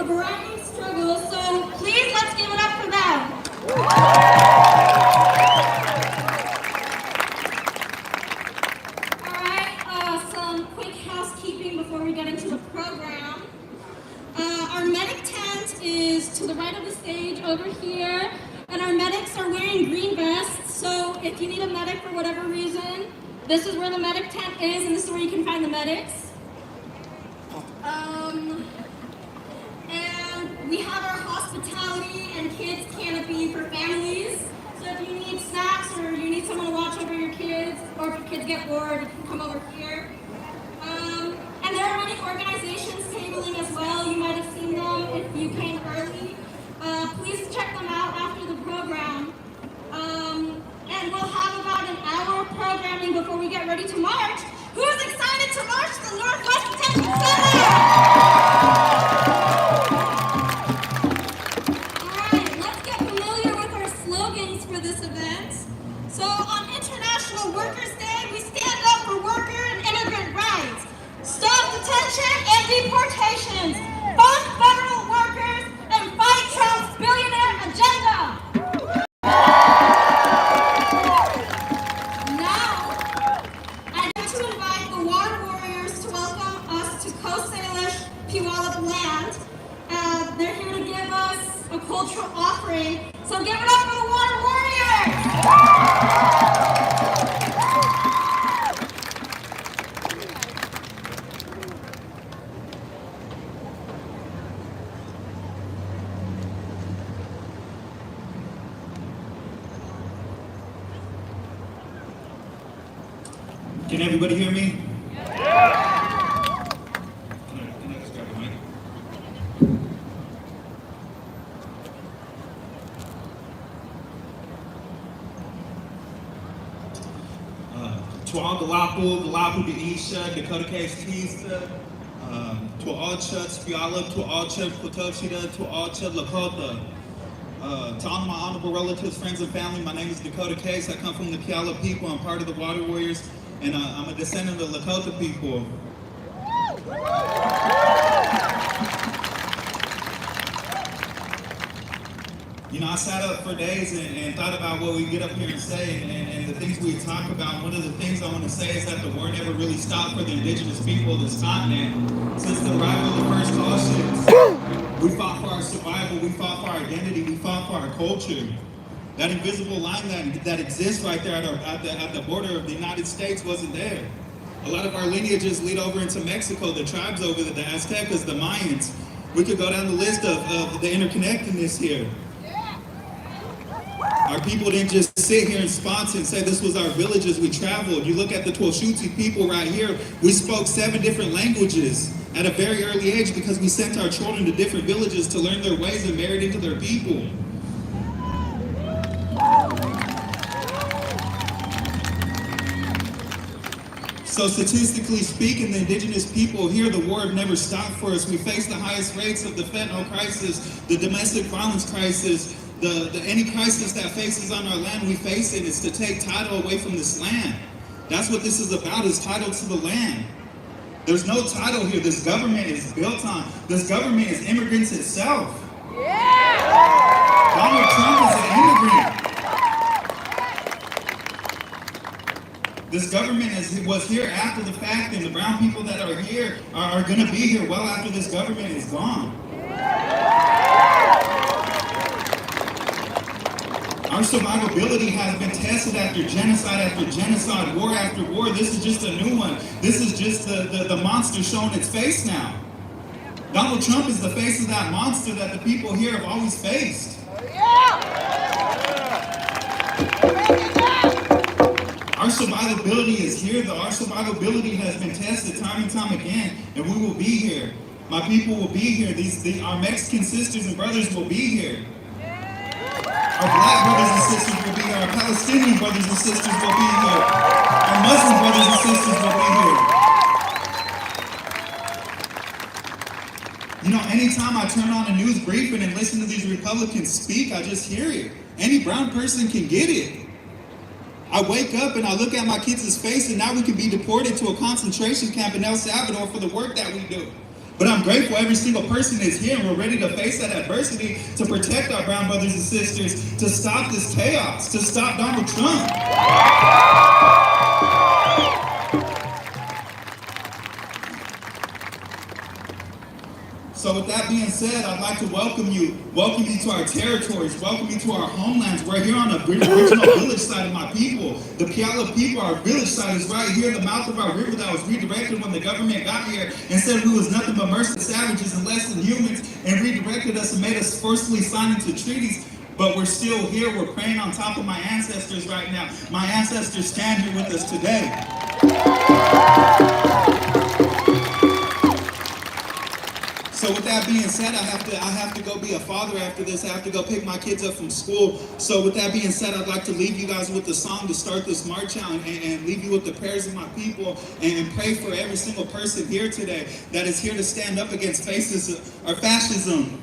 a variety of struggles, so please let's give it up for them. All right, some quick housekeeping before we get into the program. Our medic tent is to the right of the stage over here, and our medics are wearing green vests, so if you need a medic for whatever reason, this is where the medic tent is, and this is where you can find the medics. And we have our hospitality and kids canopy for families, so if you need snacks or you need someone to watch over your kids, or if your kids get bored, you can come over here. And there are many organizations tabling as well. You might have seen them if you came early. Please check them out after the program. And we'll have about an hour of programming before we get ready to march. Who's excited to march to the Northwest Detention Center? All right, let's get familiar with our slogans for this event. So on International Workers' Day, we stand up for worker and immigrant rights. Stop detention and deportations. Fund federal workers and fight Trump's billionaire agenda. Now, I'd like to invite the water warriors to welcome us to Coast Salish Puyallup land. They're here to give us a cultural offering. So give it up for the water warriors. Can everybody hear me? Yeah. Can I just grab the mic? To all Galapu, Deisha, Dakota Case, Kisa, to all Chuds, Puyallup, to all Chuds, Potoshida, to all Chud Lakota. To all my honorable relatives, friends, and family, my name is Dakota Case. I come from the Puyallup people. I'm part of the Water Warriors, and I'm a descendant of the Lakota people. You know, I sat up for days and thought about what we get up here and say, and the things we talk about. One of the things I want to say is that the war never really stopped for the indigenous people of this continent. Since the arrival of the first tall ships, we fought for our survival, we fought for our identity, we fought for our culture. That invisible line that exists right there at the border of the United States wasn't there. A lot of our lineages lead over into Mexico, the tribes over there, the Aztecas, the Mayans. We could go down the list of the interconnectedness here. Our people didn't just sit here and sponsor and say this was our villages. We traveled. You look at the Twoshuti people right here. We spoke 7 different languages at a very early age because we sent our children to different villages to learn their ways and married into their people. So statistically speaking, the indigenous people here, the war never stopped for us. We face the highest rates of the fentanyl crisis, the domestic violence crisis, any crisis that faces on our land, we face it. It's to take title away from this land. That's what this is about, is title to the land. There's no title here. This government is built on. This government is immigrants itself. Yeah. Donald Trump is an immigrant. This government was here after the fact, and the brown people that are here are going to be here well after this government is gone. Our survivability has been tested after genocide, war after war. This is just a new one. This is just the monster showing its face now. Donald Trump is the face of that monster that the people here have always faced. Our survivability is here, though. Our survivability has been tested time and time again, and we will be here. My people will be here. Our Mexican sisters and brothers will be here. Our black brothers and sisters will be here. Our Palestinian brothers and sisters will be here. Our Muslim brothers and sisters will be here. You know, anytime I turn on a news briefing and listen to these Republicans speak, I just hear it. Any brown person can get it. I wake up and I look at my kids' face, and now we can be deported to a concentration camp in El Salvador for the work that we do. But I'm grateful every single person is here and we're ready to face that adversity to protect our brown brothers and sisters, to stop this chaos, to stop Donald Trump. So with that being said, I'd like to welcome you to our territories, welcome you to our homelands. We're here on the original village side of my people. The Puyallup people, our village side is right here, the mouth of our river that was redirected when the government got here and said we was nothing but merciless savages and less than humans and redirected us and made us forcibly sign into treaties. But we're still here, we're praying on top of my ancestors right now. My ancestors stand here with us today. So with that being said, I have to go be a father after this. I have to go pick my kids up from school. So with that being said, I'd like to leave you guys with the song to start this march out and leave you with the prayers of my people and pray for every single person here today that is here to stand up against fascism or fascism.